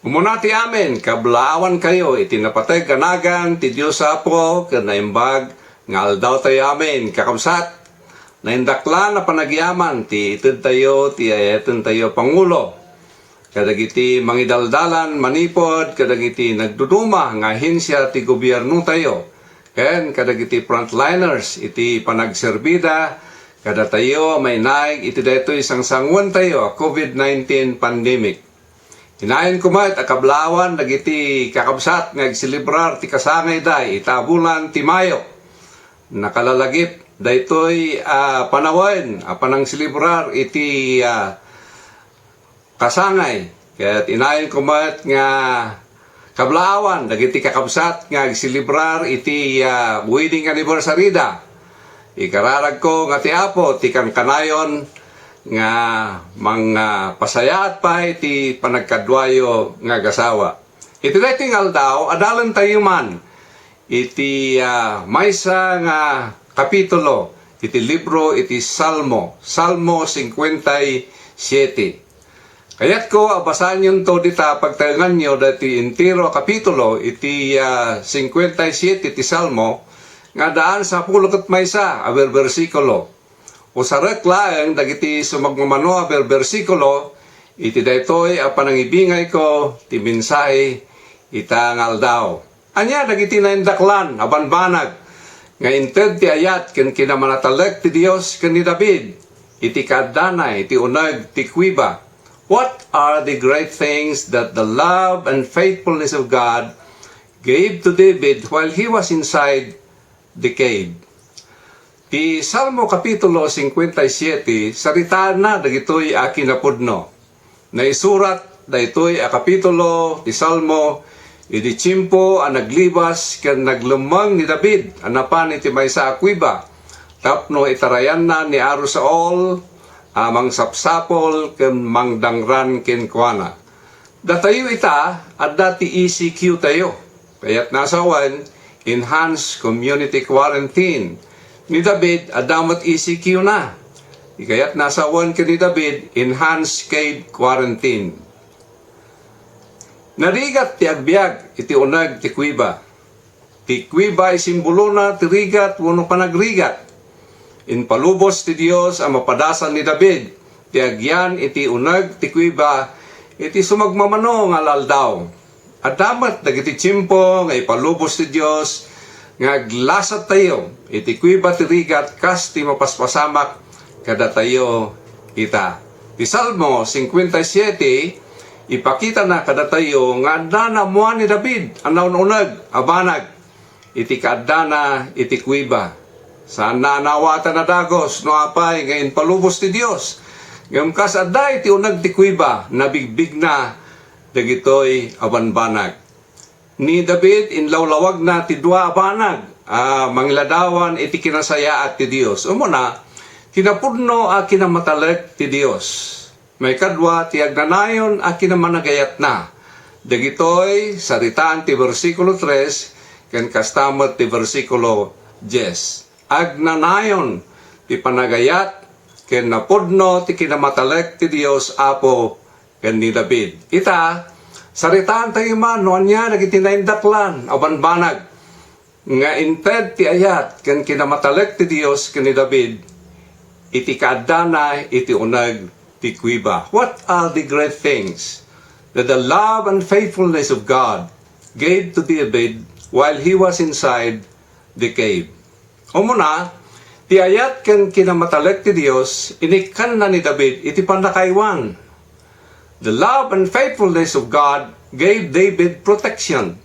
Umunati amin, kablawan kayo, itinapatay kanagan, ti Diyos apo, kanaimbag, nga aldaw tayo amin, kakamsat, na indakla na panagyaman, ti itid tayo, ti ayatan tayo Pangulo. Kadagiti mangidaldalan, manipod, kadagiti nagduduma, nga hinsya ti gobyerno tayo. Ken kadagiti frontliners, iti panagserbida, kada tayo may naig, iti dito isang sangwan tayo, COVID-19 pandemic. Hinayin kumat akablawan dagiti kakabsat nga agsilibrar ti kasangay day itabulan ti Mayo. Nakalalagip daytoy panawen panang silibrar iti kasangay. Kaya hinayin kumat nga kablawan dagiti kakabsat nga agsilibrar iti wedding anniversary da. Ikararag ko nga ti apo ti kanayon nga mga pasayat pa iti panagkadwayo nga gasawa. Iti dating aldaw, adalan tayo man iti maysa nga kapitulo, iti libro, iti Salmo 57. Kaya't ko, abasan yun to dita, pagtayangan nyo dati intiro kapitulo, iti 57 iti Salmo, nga daan sa pulot maysa, aber versikulo. O sa reklaan, dagiti sumagmamano aber versikulo, iti daytoy panangibingay ko, ti mensahe itangal daw. Anya, dagiti na indaklan, abanbanag, nga inted ti ayat, ken kinamanatalag ti Dios ken ni David, iti kadana, iti unag, ti kuiba. What are the great things that the love and faithfulness of God gave to David while he was inside the cave? Ti Salmo Kapitulo 57, saritaan na dagitoy kinapudno. Naisurat dagitoy kapitulo ti Salmo, iti tiyempo naglibas ken naglumang ni David, anapan iti maysa kuiba. Tapno itarayan na ni Aro Saul, amang sapsapol ken mangdangran ken kuana. Datayo ita, at dati ECQ tayo. Kaya't nasawan, Enhanced Community Quarantine. Ni David, adamat ECQ na. Ikayat nasawan ka ni David, Enhanced Cave Quarantine. Narigat ti agbyag, iti unag ti kuiba. Ti kuiba ay simbolo na ti rigat, wano panagrigat. In palubos ti Dios ang mapadasan ni David, ti agyan iti unag ti kuiba, iti sumagmamano nga laldaw. Adamat dagiti tiyempo nga ipalubos ti Dios, nga glasat tayo, iti kuiba ti rigat, kas ti mapaspasamak, kada tayo kita. Ti Salmo 57, ipakita na kada tayo, nga adana mua ni David, anaw unag, abanag, iti kaadana, iti kuiba. Saan na nawatan na dagos, no apay, ngayon palubos ti Dios. Ngayon kas aday, ti unag ti kuiba, nabigbig na, dagitoy abanbanag. Ni David, inlawlawag na ti dua abanag, mangladawan iti kinasaya at ti Dios. Umuna, kinapudno kinamatalag ti Dios. May kadwa ti agnanayon kinamanagayat na. Dagitoy, saritaan ti versikulo 3, ken kastamot ti versikulo 10. Agnanayon ti panagayat, ken napudno ti kinamatalag ti Dios apo ken ni David. Ita, saritaan tayo man, noan niya, nagitinaindaklan, abanbanag, nga inted ti ayat, ken kinamatalag ti Dios, ken ni David, iti kaadana, iti unag, ti kuiba. What are the great things that the love and faithfulness of God gave to David while he was inside the cave? Umuna, ti ayat, ken kinamatalag ti Dios, inikan na ni David, iti pandakaywan. The love and faithfulness of God gave David protection.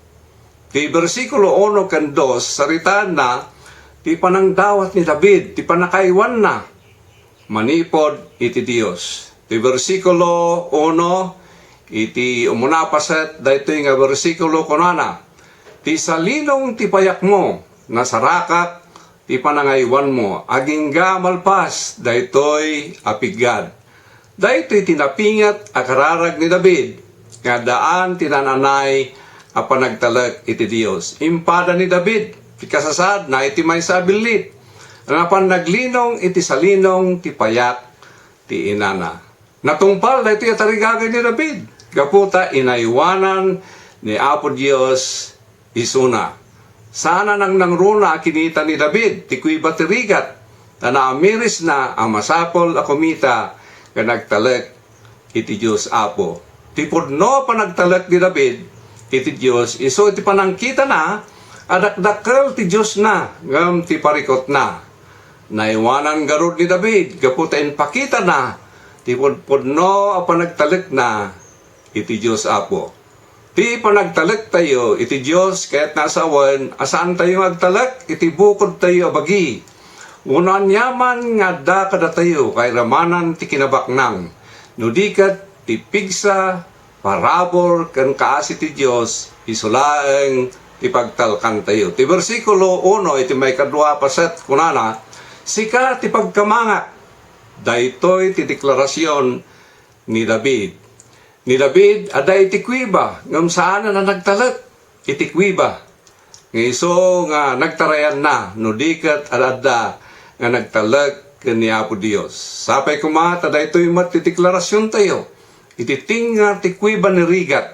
Di versikulo 1 ken 2, saritaan na, ti panangdawat ni David, ti panakaiwan na, manipod iti Dios. Di versikulo 1, iti umunapaset, daytoy nga versikulo kunana, ti salinong ti payak mo, nasarakak, ti panangaiwan mo, aging gamalpas, daytoy apigad. Daytoy tinapingat akararag ni David, nga daan tinananay panagtalag iti Dios. Impada ni David, ti kasasad na iti may sabilit, nga panaglinong iti salinong ti payak ti inana. Natungpal daytoy atarigagay ni David. Kaputa inaiwanan ni Apo Dios isuna. Sana nang nangruna kinita ni David, ti kuiba tirigat, na naamiris na ang masapol a kumita ka nagtalek iti Diyos Apo. Ti pudno pa nagtalek ni David, iti Diyos, iso iti panangkita na, adakdakkel ti Diyos na, ngam ti parikot na. Naiwanan garod ni David, kaputain pakita na, ti pudno a panagtalek na, iti Diyos Apo. Ti panagtalek tayo, iti Diyos, kaya't nasa awan, asaan tayo magtalek, iti bukod tayo abagi. Unan yaman nga da kada tayo, kay ramanan ti kinabaknang. Nudikat ti pigsa, parabor, kan kaasi ti Diyos, isulaeng ti pagtalkan tayo. Ti versikulo 1, iti may kadwa paset kunana, sika ti pagkamanga. Daytoy ti deklarasyon ni David. Ni David, ada iti kuiba, ngam saan na nagtalek, iti kuiba. Ngayon nga nagtarayan na, nudikat adada nga nagtalek ni Apo Dios. Sapay kumata, da ito'y matideklarasyon tayo, iti tinga ti kuiba ni rigat.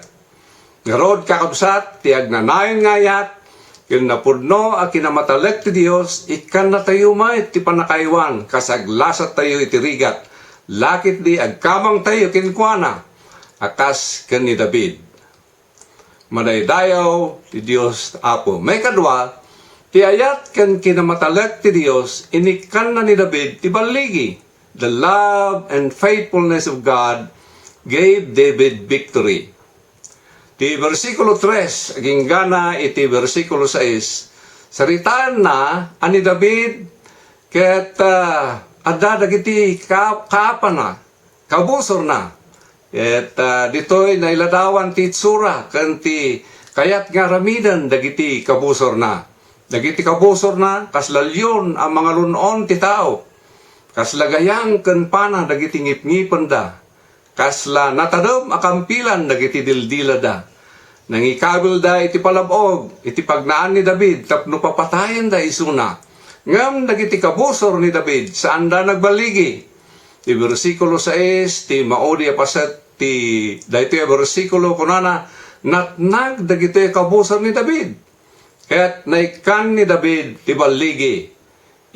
Ngarod kakabsat, ti agnanayon ngayat, kin napudno a kinamatalek ti Dios, ikan na tayo may ti panakaiwan, kasaglasat tayo iti rigat. Lakit di agkamang tayo kinkwana, akas ken ni David. Madaydayaw ti Dios Apo. May kadwa, ti ayat ken kinamatalek ti Dios, inikan na ni David ti baligi. The love and faithfulness of God gave David victory. Ti versikulo 3, aging gana iti versikulo 6, saritaan na ani David ket adda dagiti kaapa na, kabusor na. Et ditoy nailadawan ti itsura kan ti kayat nga ramidan dagiti kabusor na. Dagiti kabusor na kaslalyon ang mga lunon ti tao. Kaslagayang kan pana dagiti ngipngipen da. Kasla natadom akampilan dagiti dildila da. Nangikabil da iti palabog iti pagnaan ni David tapno papatayen da isuna. Ngam dagiti kabusor ni David saan da nagbaligi. Ti versikulo 6, ti maudi apaset, ti dahito yung versikulo kunana, natnag dagito yung kabusar ni David. Kaya't naikan ni David, ti baligi.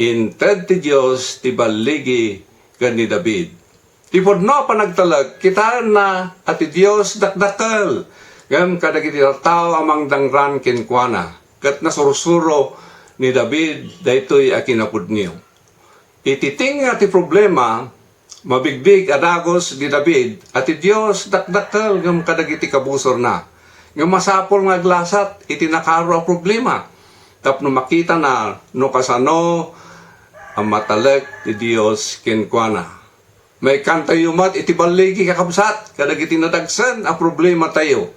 Inted ti Diyos, ti baligi kan ni David. Ti podno pa nagtalag, kitaan na at ti Diyos dakdakal. Gam kadagiti tao amang dangran kinkwana. Kat nasursuro ni David, dahito'y akinapod niyo. Ititing nga ti problema, mabigbig adagos ni David at ti Dios dakdakkel ngam kadagiti kabusor na. Ngam masapol nga glasat iti nakaro a problema. Tapno makita na no kasano ang matalek ti Dios kenkwana. May kanta yumat iti baligi kakabsat kadagiti nadagsan a problema tayo.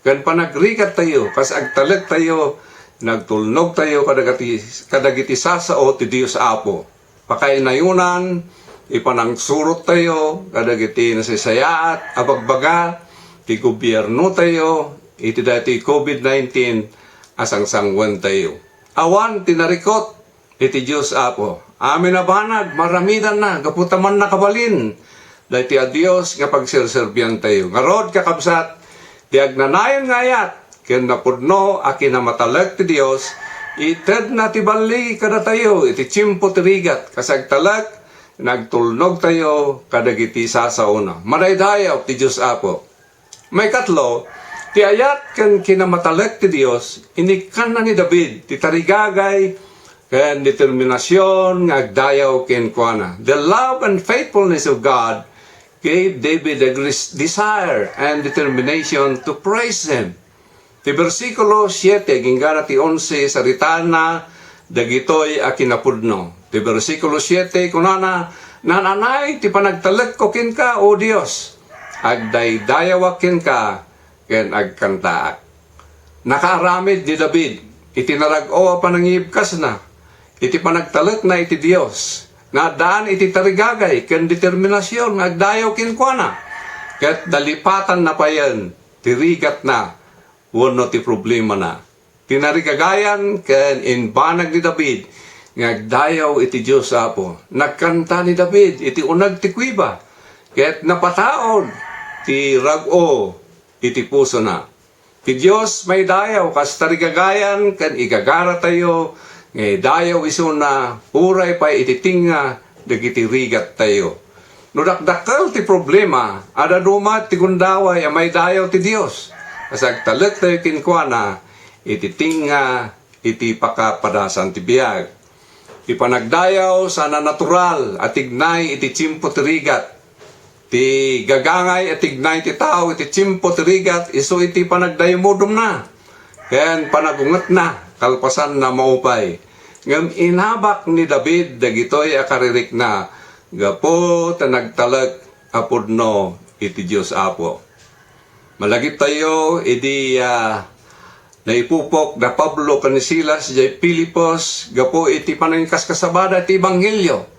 Kan panagrikat tayo kas agtalek tayo nagtulnog tayo kadagiti sasao ti Dios Apo. Pakainayunan ipanang surot tayo, kadagiti nasisayaat, abagbaga, ti gobyerno tayo, iti dati COVID-19, asang sangwan tayo. Awan, tinarikot, iti Diyos Apo. Amin na banag, maramidan na, gaputaman na kabalin. Dati a Diyos, nga pagserserbian tayo. Ngarod, kakabsat, ti agnanayon ngayat, ken napudno, akin na matalag ti Diyos, ited na ti bali kada tayo, iti chimpo tirigat, kasagtalag, nagtulnog tayo kadagiti sasauna. Madaydayaw ti Diyos Apo. May katlo, ti ayat kan kinamatalek ti Dios, inikan na ni David, ti tarigagay, kan determinasyon, ngagdayaw kenkwana. The love and faithfulness of God gave David a desire and determination to praise Him. Ti versikulo 7, ginggana ti 11, saritaan na, dagitoy akinapudno. Ti versikulo 7, kunana, nananay, ti panagtalek ko kin ka, o Dios, agdaydayawa kin ka, ken agkantaak. Nakaramid ni David, itinarag-o panangibkas na, iti panagtalek na iti Dios, nga daan iti tarigagay, ken determinasyon, agdayaw kin kwa na, ket dalipatan na pa yan, tirigat na, wano ti problema na. Tinarigagayan, ken inbanag ni David, ngagdayaw iti Diyos Apo. Nagkanta ni David, iti unag ti kuiba. Kaya't napataod, ti rag-o, iti puso na. Ti Diyos may dayaw, kas tarigagayan, kan igagara tayo, ngay dayaw iso na, uray pa ititinga, dagiti rigat tayo. No dakdakal ti problema, ada dumat ti gundaway, may dayaw ti Diyos. Kasag talag tayo kinkwana, ititinga, iti pakapadasan ti biyag. Ipanagdayaw sana natural, at ignay iti tsimpo ti rigat. Ti gagangay at ignay ti tao, iti tsimpo ti rigat, iso iti panagdayamodom na. Kayan panagungat na, kalpasan na maupay. Ngam inabak ni David, dagitoy akaririk na, gapo ta nagtalag apudno iti Diyos Apo. Malagip tayo, idi naipupok na Pablo kanisilas, jay Pilipos, gapo iti panangkas kasabada iti Ebanghelyo.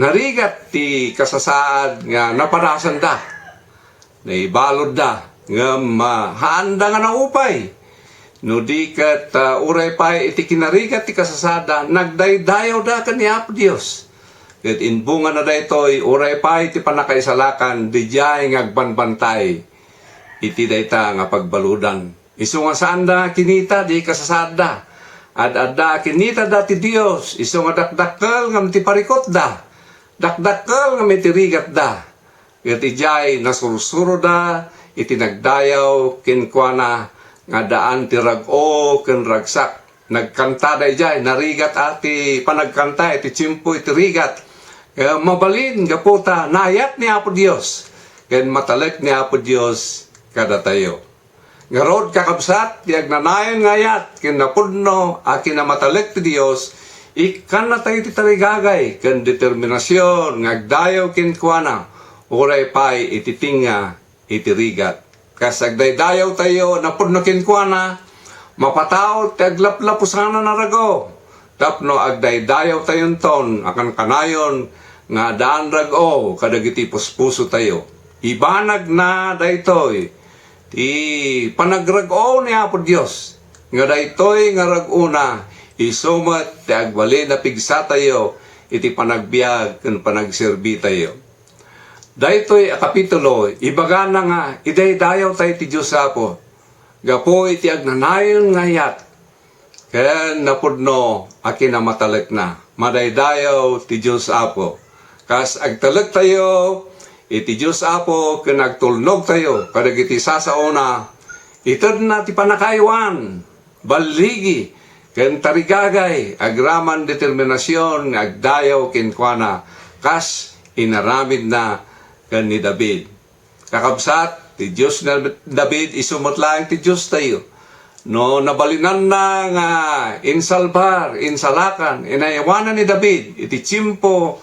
Narigat ti kasasaad nga napadasan da, naibalod da, nga haanda nga naupay. No di kat uray pay iti kinarigat ti kasasada, nagdaydayaw da kaniya po Diyos. Kat inbunga na da ito'y uray pay iti panakaisalakan, di jay ngagbanbantay, iti dayta nga pagbaludan. Isu nga saan da kinita, di kasasada. Ad-adda kinita da ti Diyos, isu nga dakdakkel nga ti parikot da. Dakdakkel nga mitirigat da. Iti jay nasursuro da, iti nagdayaw kinkwana nga daan ti rag-o ken ragsak. Nagkanta da jay, narigat ati panagkanta, iti tsimpo iti rigat. Mabalin gaputa, nayat ni Apo Diyos. Ken matalek ni Apo Diyos kada tayo. Ngarod kakabsat, di agnanayon ngayat, ken napudno, akin na matalek ti Diyos, ikan na tayo ti tarigagay, ken determinasyon, ngagdayaw kinkwana, uray pay ititinga, itirigat. Kasagdaydayaw tayo, napudno kinkwana, mapataw, ti aglaplapusana na rago. Tapno agdaydayaw tayon ton, akan kanayon, nga daan rago, kadagiti puspuso tayo. Ibanag na daytoy, ti panagrag-o ni Apo Diyos, nga daytoy nga rag-una, isumat ti agwali na pigsa tayo, iti panagbiag ken panagserbi tayo. Daytoy a kapitulo, ibaga na nga, idaydayaw tayo ti Diyos Apo, gapo iti agnanayon ngayat, ken napudno, akin na matalek na, madaydayaw ti Diyos Apo. Kas agtalek tayo, iti Diyos Apo, ken agtulnog tayo, kadagiti sasaona, ited na ti panakaywan, baligi, ken tarigagay, agraman determinasyon, agdayaw kinkwana, kas inaramid na ken ni David. Kakabsat, ti Diyos na David, isumot lang ti Diyos tayo. No, nabalinan na nga, insalbar, insalakan, inayawanan ni David, iti tsimpo,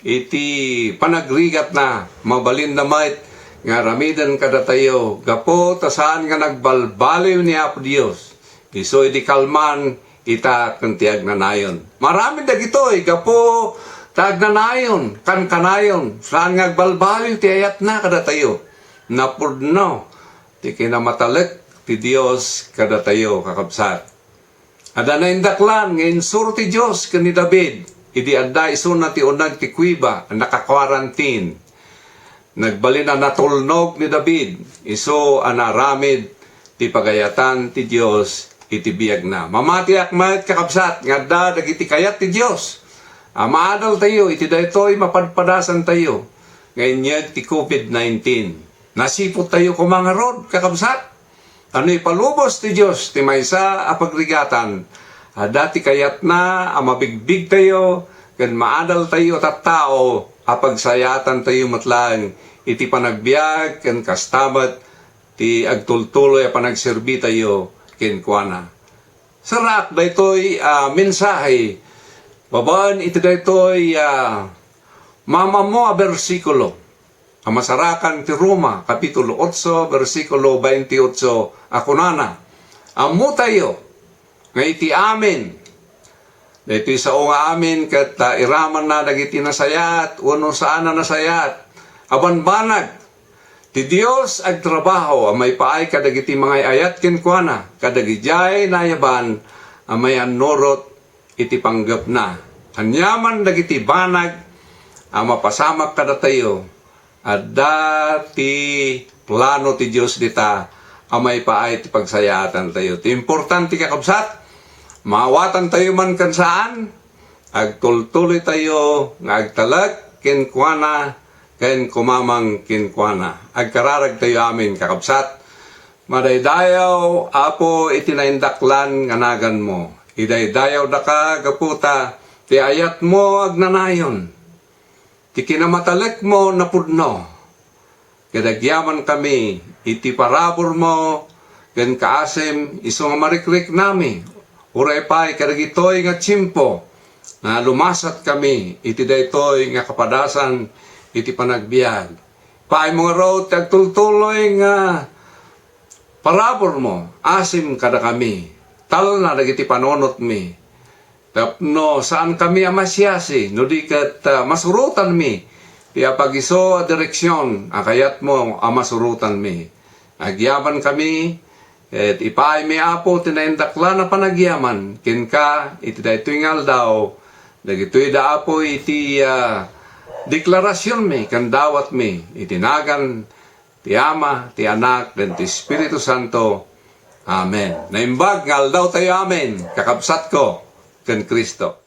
iti panagrigat na, mabalin na mait, nga ramidan kada tayo, gapo tasaan nga nagbalbaliw ni Apo Diyos. Iso iti kalman, ita kantiag na nayon. Marami dagitoy, gapo tagnanayon, kanayon, saan nga agbalbaliw, ti ayat na kada tayo. Napudno, ti kinamatalek, ti Diyos kada tayo, kakabsat. Ada na indaklan, ngayon suro ti Diyos, kani David, idi adda iso na ti unag ti kuiba, naka-quarantine. Nagbalin na natulnog ni David, iso anaramid ti pagayatan ti Diyos, iti biyag na. Mamati akmat kakabsat, nga da dagiti kayat ti Diyos. Maadal tayo, iti daytoy mapadpadasan tayo. Ngayon ti COVID-19. Nasipot tayo kumangarod, kakabsat. Ano ipalubos ti Diyos, ti maysa apagrigatan. Dati kayat na, mabigbig tayo, ken maadal tayo tattao, apagsayatan tayo matlang, iti panagbiag, ken kastamat, ti agtultuloy a panagserbi tayo, ken kuana. Sarak, daytoy mensahe, babaan iti daytoy mama mo a bersikulo, masarakan ti Roma, kapitulo 8, versikulo 28, akunana, amu tayo, nga iti amin. Dito sa nga amin, kat iraman na dagiti nasayat, uno saan na nasayat. Abanbanag, ti Diyos agtrabaho, amay paay kadagiti mga ayat kinkwana, kadagijay nayaban, amay anurot, iti panggap na. Anyaman dagiti banag, mapasamak kada tayo, at dati plano ti Diyos dita, amay paay ti pagsayatan tayo. Ti importante kakabsat, maawatan tayo man kan saan, agtultuloy tayo, nga agtalag, kinkwana, ken kumamang kinkwana. Agkararag tayo amin kakabsat, madaydayaw, apo itinaindaklan nganagan mo. Idaydayaw da ka, gaputa, ti ayat mo agnanayon. Ti kinamatalek mo napudno. Kadagyaman kami, iti parabor mo, gan kaasim, iso nga marikrik nami. Uray pa'y kadagitoy nga tsimpo, na lumasat kami, iti daytoy nga kapadasan, iti panagbiag. Pa'y mga road, tagtultuloy nga parabor mo, asim kada kami, tal na dagiti panonot mi. Tapno, saan kami amasyasi, no di kat masurutan mi, tiya pagiso a direksyon, akayat mo amasurutan mi. Agyaman kami, et ipaay mi apo, tinaindakla na panagyaman, kinka, iti da ito'y ngal daw, dagito'y da apo, iti deklarasyon mi, kandawat mi, itinagan, ti Ama, ti Anak, dan ti Espiritu Santo. Amen. Naimbag, ngal daw tayo amen, kakabsat ko, ken Kristo.